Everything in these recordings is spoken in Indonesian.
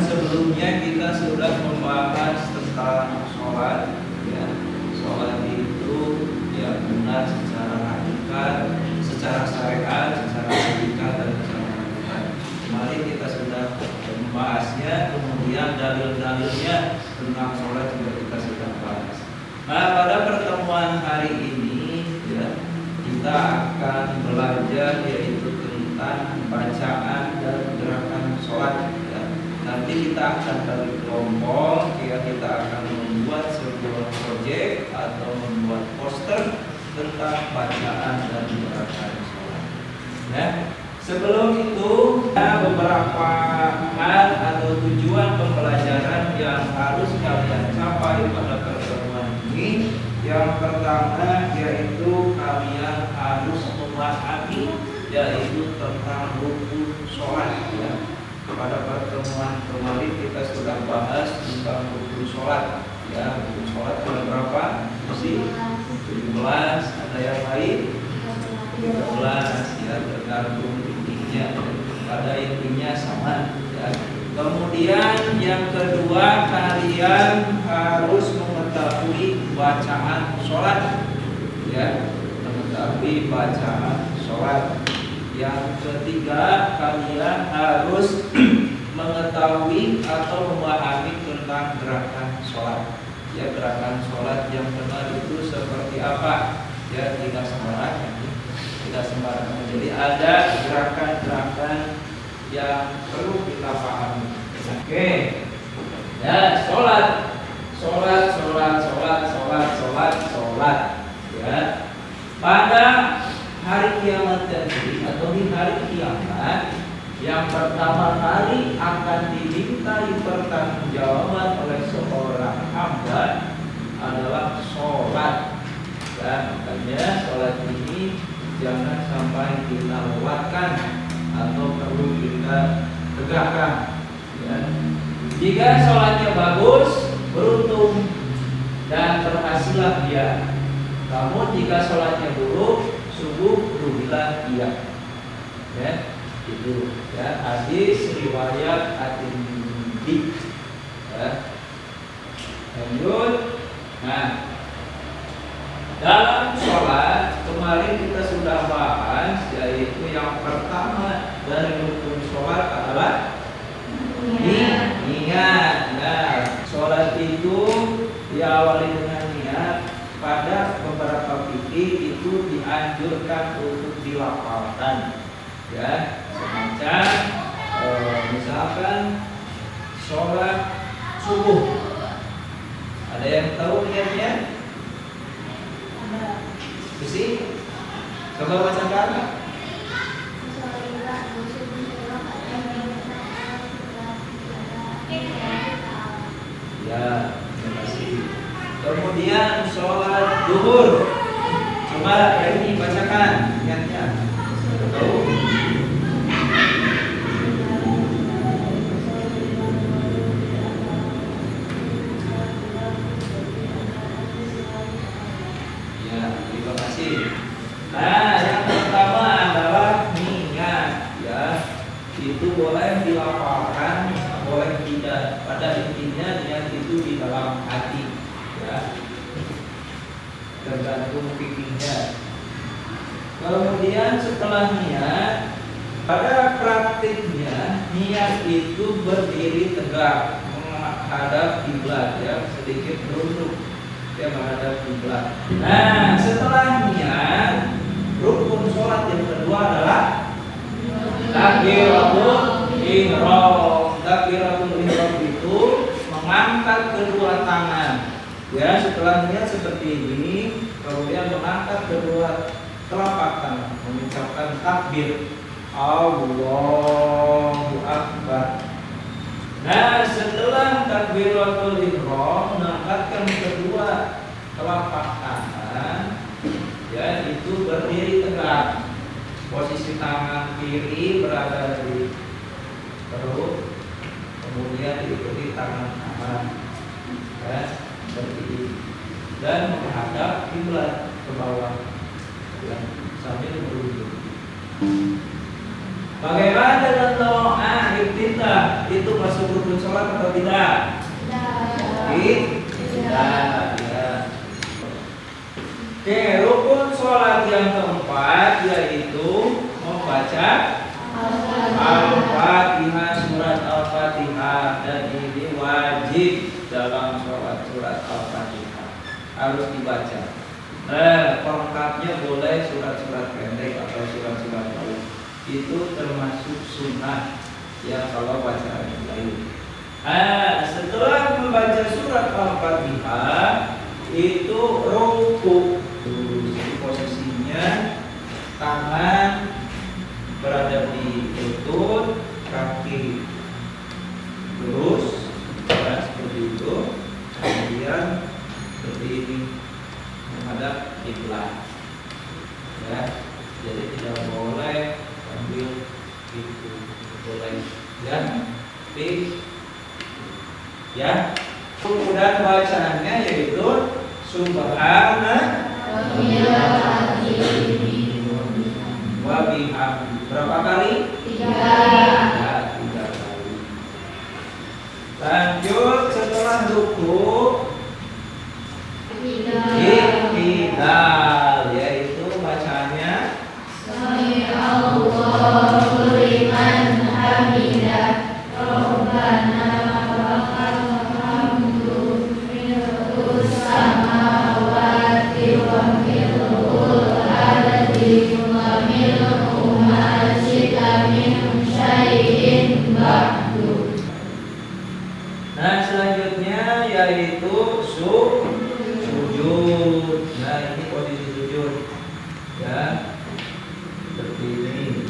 sebelumnya kita sudah membahas tentang sholat, ya. Sholat itu yang benar secara hakikat, secara syariat, secara hakikat dan secara hakikat. Kemarin kita sudah membahasnya, kemudian dalil-dalilnya tentang sholat juga kita sudah bahas. Nah, pada pertemuan hari ini, ya, kita akan belajar yaitu tentang bacaan dan gerakan sholat. Nanti kita akan bagi kelompok, ya, kita akan membuat sebuah proyek atau membuat poster tentang bacaan dan gerakan sholat. Ya. Sebelum itu, ada beberapa hal atau tujuan pembelajaran yang harus kalian capai pada pertemuan ini. Yang pertama yaitu kalian harus memahami yaitu tentang rukun sholat. Ya. Pada pertemuan kemarin kita sudah bahas tentang rukun sholat. Ya, rukun sholat ada berapa? Mesti 17, ada yang lain 13, ya, tergantung intinya. Pada intinya sama. Ya. Kemudian yang kedua, kalian harus mengetahui bacaan sholat. Ya, mengetahui bacaan sholat. Yang ketiga, kalian harus mengetahui atau memahami tentang gerakan sholat. Ya, gerakan sholat yang benar itu seperti apa? Ya, tidak sembarangan. Tidak sembarangan. Jadi ada gerakan-gerakan yang perlu kita pahami. Oke. Ya, sholat. Ya. Pada hari kiamat nanti atau di hari kiamat, yang pertama kali akan dimintai pertanggungjawaban oleh seorang hamba adalah sholat. Dan makanya sholat ini jangan sampai kita lewatkan atau perlu kita tegakkan. Ya. Jika sholatnya bagus, beruntung dan berhasillah dia. Namun jika sholatnya buruk, sungguh rugilah dia. Ya, itu ya, hadis riwayat At-Tirmidzi. Ya. Lanjut. Nah, dalam sholat kemarin kita sudah bahas yaitu yang pertama dari rukun sholat adalah niat. Nah, sholat itu diawali dengan niat. Pada beberapa fikih itu dianjurkan untuk dilafalkan, ya, semacam misalkan sholat subuh. Ada yang tahu niatnya? Besi? Coba bacakan. Ya, terima kasih. Kemudian sholat duhur. Coba ini bacakan niatnya. Tahu? Ya, terima kasih. Nah, yang pertama adalah niat. Ya, itu boleh dilafalkan, boleh tidak. Pada intinya niat itu di dalam hati. Ya, tergantung fikihnya. Kemudian setelah niat, pada praktiknya niat itu berdiri tegak menghadap kiblat, ya, sedikit berunduk, ya, menghadap kiblat. Nah, setelah niat, rukun sholat yang kedua adalah takbiratul ihram. Takbiratul ihram itu mengangkat kedua tangan. Ya, setelah niat seperti ini, kemudian mengangkat kedua telapak tangan, mengucapkan takbir, Allahu Akbar. Nah, setelah takbiratul ihram, mengangkatkan kedua telapak tangan, ya, itu berdiri tegak. Posisi tangan kiri berada di perut, kemudian diikuti tangan kanan, ya, seperti ini, dan menghadap kiblat ke bawah, ya, sambil berujung. Bagaimana dengan doa Pindah, itu masuk rukun sholat atau tidak? Tidak. Ya. Oke, rukun sholat yang keempat yaitu membaca Al-Fatihah, surat Al-Fatihah, dan ini wajib dalam sholat surat Al-Fatihah harus dibaca. Pelengkapnya boleh surat-surat pendek atau surat-surat lain. Itu termasuk sunnah ya kalau bacaan lain. Setelah membaca surat Al-Fatihah itu ruku. Posisinya tangan berada di lutut, kaki lurus, ya, seperti itu. Kemudian berdiri menghadap kiblat. Ya, jadi tidak boleh ambil itu, boleh ya. Tapi ya, kemudian bacaannya yaitu Subhanallah wa bihamdihi. Berapa kali? 3. Ya, 3 kali. Lanjut setelah ruku i'tidal, yaitu bacaannya Sami Allahu liman hamidah Rabbana lakal hamdu mil'us samawati wa mil'ul ardi wa mil'u ma syi'ta min syai'in ba'du. Nah, selanjutnya yaitu sujud. Nah, ini posisi sujud ya, seperti ini.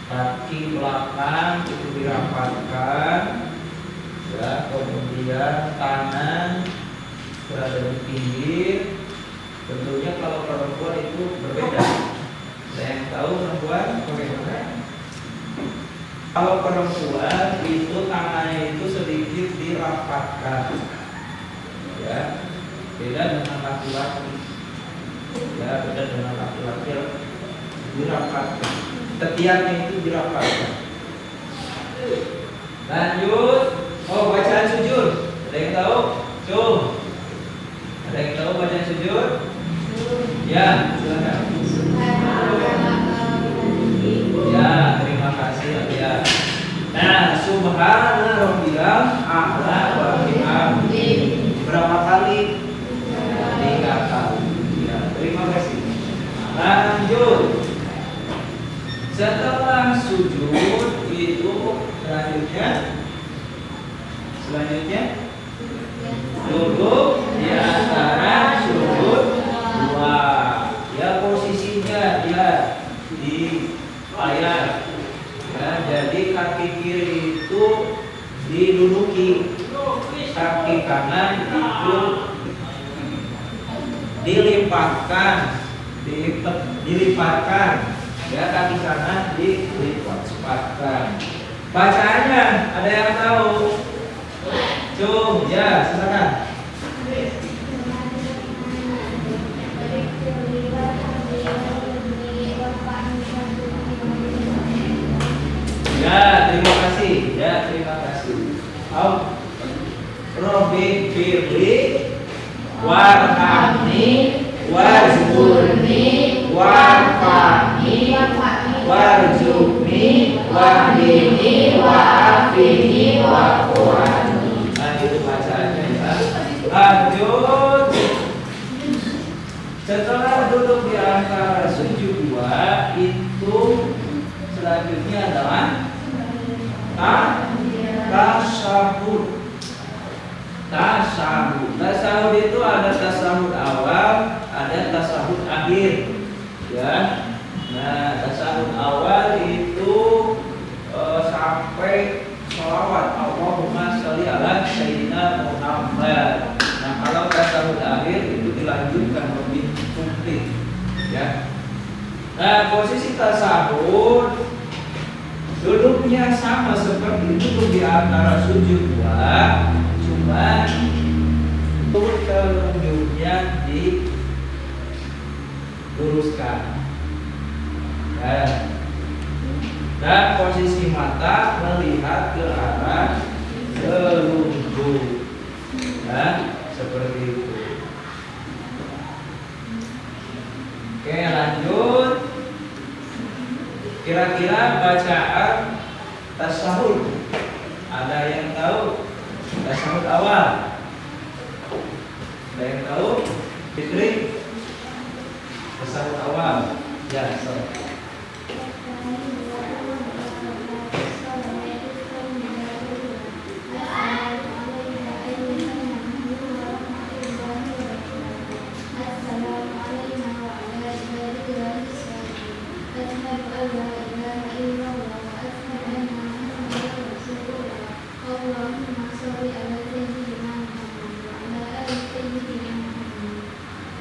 Kaki belakang itu dirapatkan ya, kemudian tangan berada di pinggir. Tentunya kalau perempuan itu berbeda. Saya yang tahu perempuan bagaimana? Kalau perempuan itu tangannya itu sedikit dirapatkan ya, beda dengan laki-laki ya, beda dengan laki-laki dirapatkan, ketiaknya itu dirapatkan. Lanjut, bacaan sujud, ada yang tahu? Ada yang tahu bacaan sujud? Ya, silakan. Ya, terima kasih ya. Nah, subhana rabbiyal a'la wa bihamdihi. Berapa kali? 3 kali. Ya, terima kasih. Lanjut. Setelah sujud itu selanjutnya duduk di antara sujud 2. Ya, posisinya dia di layar. Ya, jadi kaki kiri itu diduduki, kaki kanan itu dilipatkan, ya, kaki kanan dilipatkan. Bacaannya ada yang tahu? Ya, silakan. Ya, terima kasih. Ya, terima kasih. Robbi firli warhamni warzuqni warfa'ni warzuqni wahdini wa'afini wa'afurani. Nah, itu bacaannya ya. Lanjut. Setelah duduk di antara sujud 2 itu selanjutnya adalah tasahud. Tasahud itu ada tasahud awal, ada tasahud akhir. Ya. Nah, tasahud awal itu sampai sholawat Allahumma sholli ala sayyidina Muhammad. Nah, kalau tasahud akhir itu dilanjutkan lebih komplit. Ya. Nah, posisi tasahud duduknya sama seperti duduk di antara sujud 2, cuma telunjuknya diluruskan. dan posisi mata melihat ke arah selungguh. Ya, seperti itu. Oke, lanjut. Kira-kira bacaan tasyahud, ada yang tahu? Tasyahud awal, ada yang tahu? Fitri, tasyahud awal. Ya, so.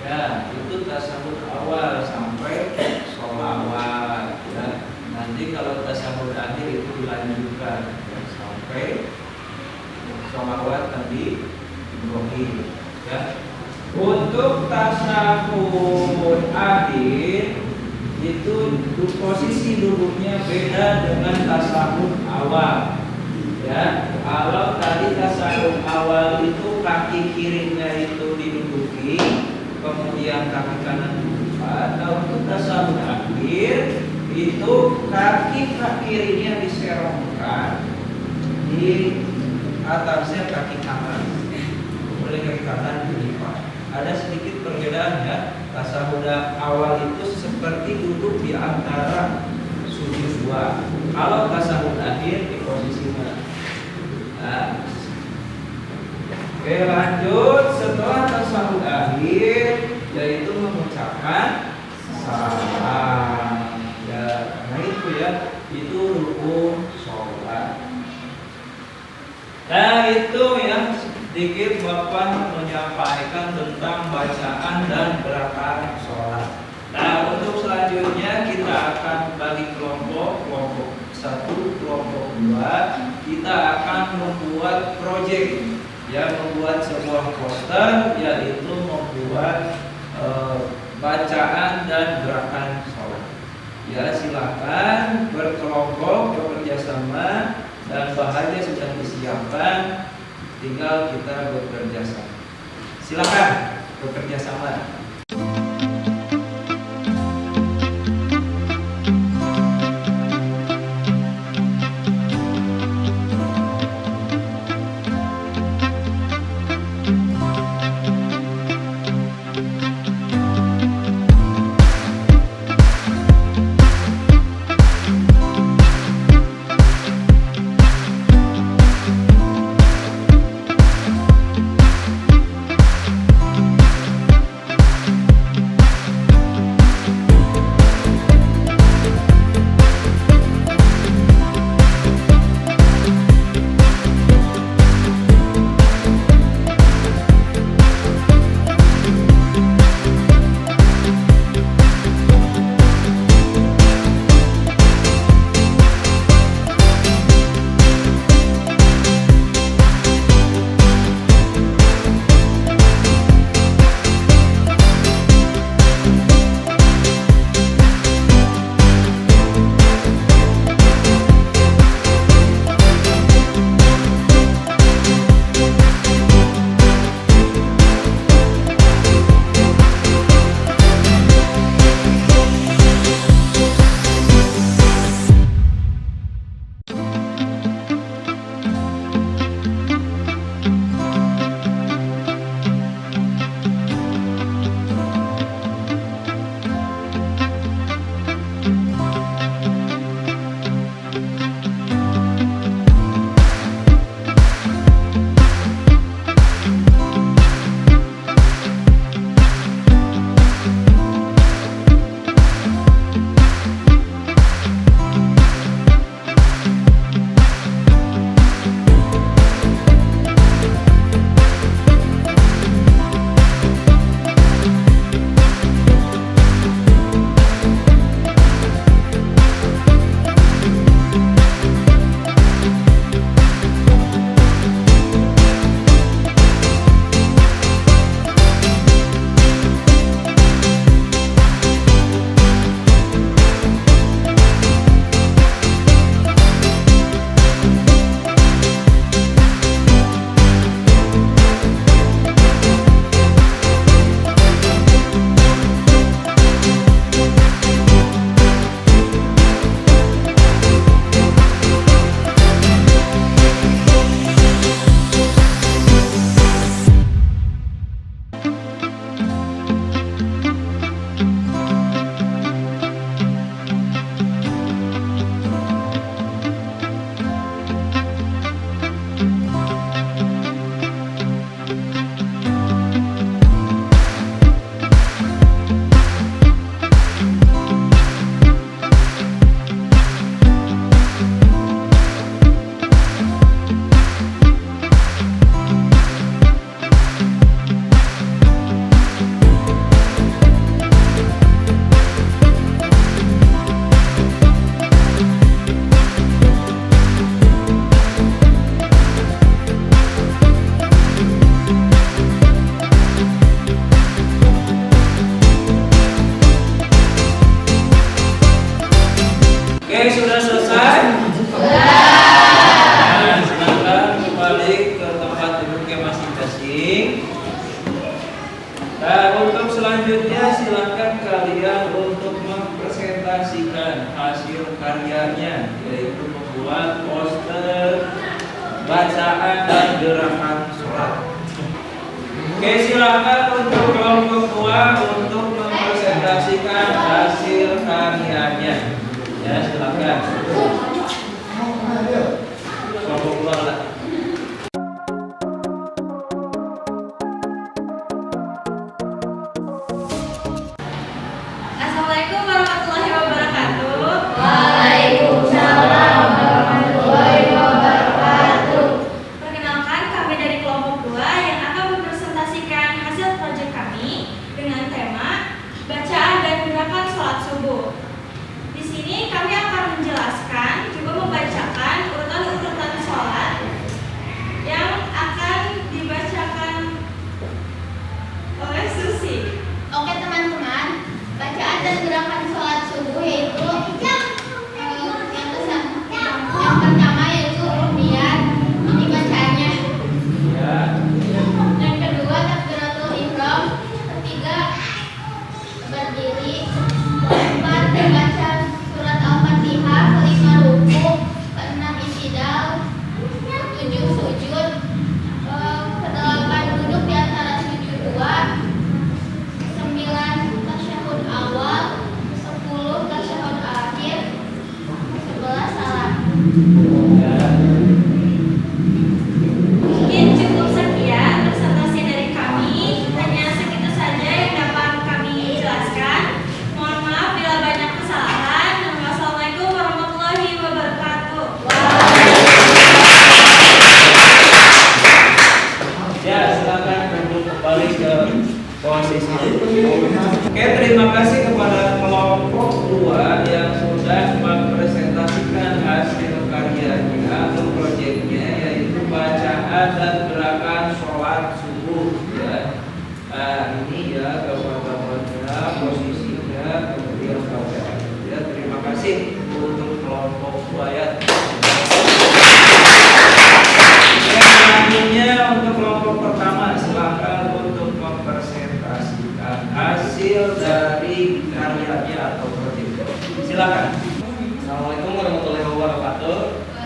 Ya, itu tasyahud awal sampai sholawat. Ya. Nanti kalau tasyahud akhir itu dilanjutkan ya, sampai sholawat Nabi Ibrahim. Ya. Untuk tasyahud akhir itu posisi duduknya beda dengan tasyahud awal. Ya, kalau tadi tasyahud awal itu kaki kirinya itu diduduki, kemudian kaki kanan dibuka. Kalau untuk tasyahud akhir itu kaki kirinya diserongkan, di atasnya kaki kanan, kemudian kaki kanan dilipat. Ada sedikit perbedaan ya. Tasyahud awal itu seperti duduk di antara sujud dua. Kalau tasyahud akhir di posisi mana? Nah. Oke, lanjut. Setelah tasyahud akhir yaitu mengucapkan salam. Ya, nah itu ya, itu rukun sholat. Nah itu ya, sedikit Bapak menyampaikan tentang bacaan dan gerakan sholat. Nah untuk selanjutnya kita akan bagi kelompok 1, kelompok 2. Kita akan membuat proyek, ya, membuat sebuah poster, yaitu membuat bacaan dan gerakan sholat. Ya, silakan berkelompok, bekerja sama, dan bahannya sudah disiapkan, tinggal kita bekerja sama. Silakan bekerja sama. sudah selesai? Nah, silakan kembali ke tempat duduknya masing-masing. Nah, untuk selanjutnya silakan kalian untuk mempresentasikan hasil karyanya, yaitu membuat poster, bacaan dan gerakan sholat. Oke, silakan untuk kelompok tua untuk mempresentasikan hasil karyanya. Ya, silakan. Kelompok tua lah. Assalamualaikum warahmatullahi wabarakatuh. Waalaikumsalam warahmatullahi wabarakatuh. Perkenalkan, kami dari kelompok 2 yang akan mempresentasikan hasil proyek kami dengan tema bacaan dan gerakan sholat subuh. Di sini kami akan menjelaskan juga membacakan urutan-urutan sholat yang akan dibacakan oleh Susi. Oke teman-teman, bacaan dan gerakan sholat subuh yaitu yang pertama yaitu rupiah, ini bacaannya. Yang kedua takbiratul ihram, ketiga berdiri, keempat membaca surat al-fatihah, kelima ruku, keenam i'tidal, ketujuh sujud, kedelapan duduk di antara sujud dua, 9 tasyahud awal, 10 tasyahud akhir, 11 salam. Mungkin cukup sekian presentasi dari kami. Hanya segitu saja yang dapat kami jelaskan. Mohon maaf bila banyak kesalahan. Wassalamualaikum warahmatullahi wabarakatuh. Ya, silakan duduk kembali ke posisi. Oke, terima kasih kepada kelompok 2 yang sudah mempresentasikan hasil karyanya atau proyeknya, yaitu bacaan dan gerakan sholat subuh. Ya, nah, ini ya gambar-gambarnya, posisinya, kemudian bacaannya. Ya, terima kasih untuk kelompok 2 ya. Selanjutnya untuk kelompok pertama, silakan untuk mempresentasikan hasil dari karyanya atau proyek. Silakan. Assalamualaikum warahmatullahi wabarakatuh.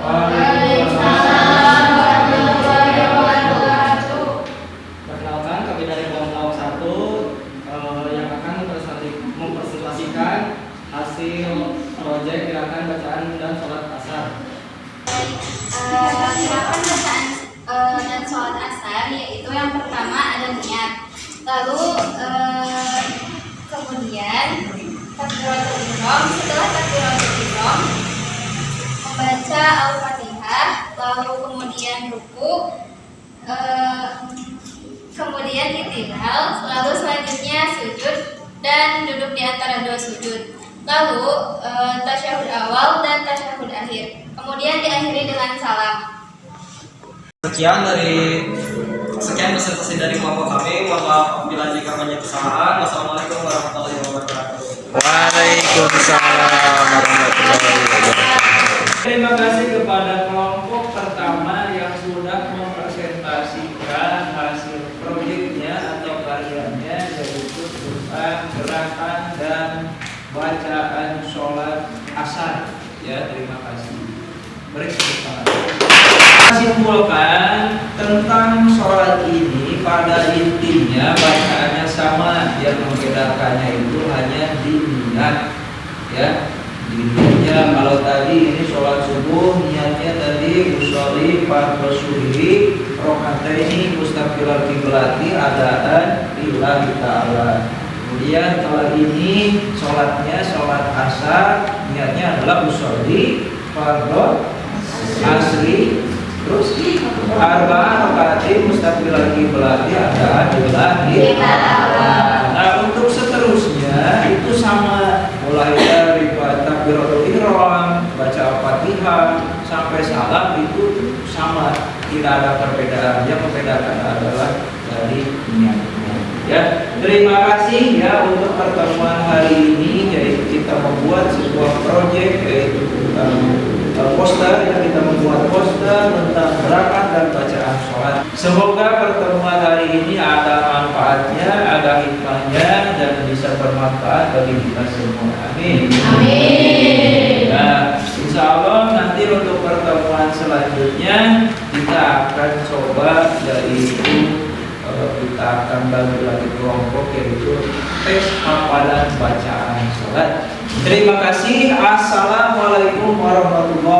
Waalaikumsalam warahmatullahi wabarakatuh. Perkenalkan, kami dari kelompok 1 yang akan mempresentasikan hasil proyek gerakan bacaan dan sholat asar. Gerakan bacaan dan sholat asar yaitu yang pertama ada niat, lalu kemudian takbiratul ihram, setelah takbiratul ihram membaca al-fatihah, lalu kemudian ruku, kemudian i'tidal, lalu selanjutnya sujud dan duduk di antara dua sujud, lalu tasyahud awal dan tasyahud akhir, kemudian diakhiri dengan salam. Sekian presentasi dari kelompok kami. Mohon maaf apabila jika banyak kesalahan. Wassalamualaikum warahmatullahi wabarakatuh. Waalaikumsalam warahmatullahi wabarakatuh. Terima kasih kepada kelompok pertama yang sudah mempresentasikan hasil proyeknya atau karyanya, yaitu tentang gerakan dan bacaan sholat asar. Ya, terima kasih. Beri tepuk tangan. Simpulkan tentang sholat ini, pada intinya bacaannya sama, yang membedakannya itu hanya di niat. Ya, di niatnya kalau tadi ini sholat subuh, niatnya tadi usolli fardhu subhi rakaataini mustaqbilal qiblati adaan lillahi ta'ala. Kemudian kalau ini sholatnya sholat asar, niatnya adalah usolli fardhu asri, terus arba'ah rakaatin mustaqbilal qiblati adaan lillahi ta'ala. Nah, untuk seterusnya itu sama, mulai dari takbiratul ihram, baca Al-Fatihah sampai salam itu sama, tidak ada perbedaan. Yang membedakan adalah dari niatnya. Ya, terima kasih ya untuk pertemuan hari ini, yaitu kita membuat sebuah proyek, yaitu poster, ya, kita membuat poster tentang berangkat dan bacaan sholat. Semoga pertemuan hari ini ada manfaatnya, ada hikmahnya, dan bisa bermanfaat bagi kita semua. Amin. Amin. Nah, insya Allah nanti untuk pertemuan selanjutnya kita akan coba, yaitu kita akan bagi lagi kelompok, yaitu tes hafalan bacaan sholat. Terima kasih. Assalamualaikum warahmatullahi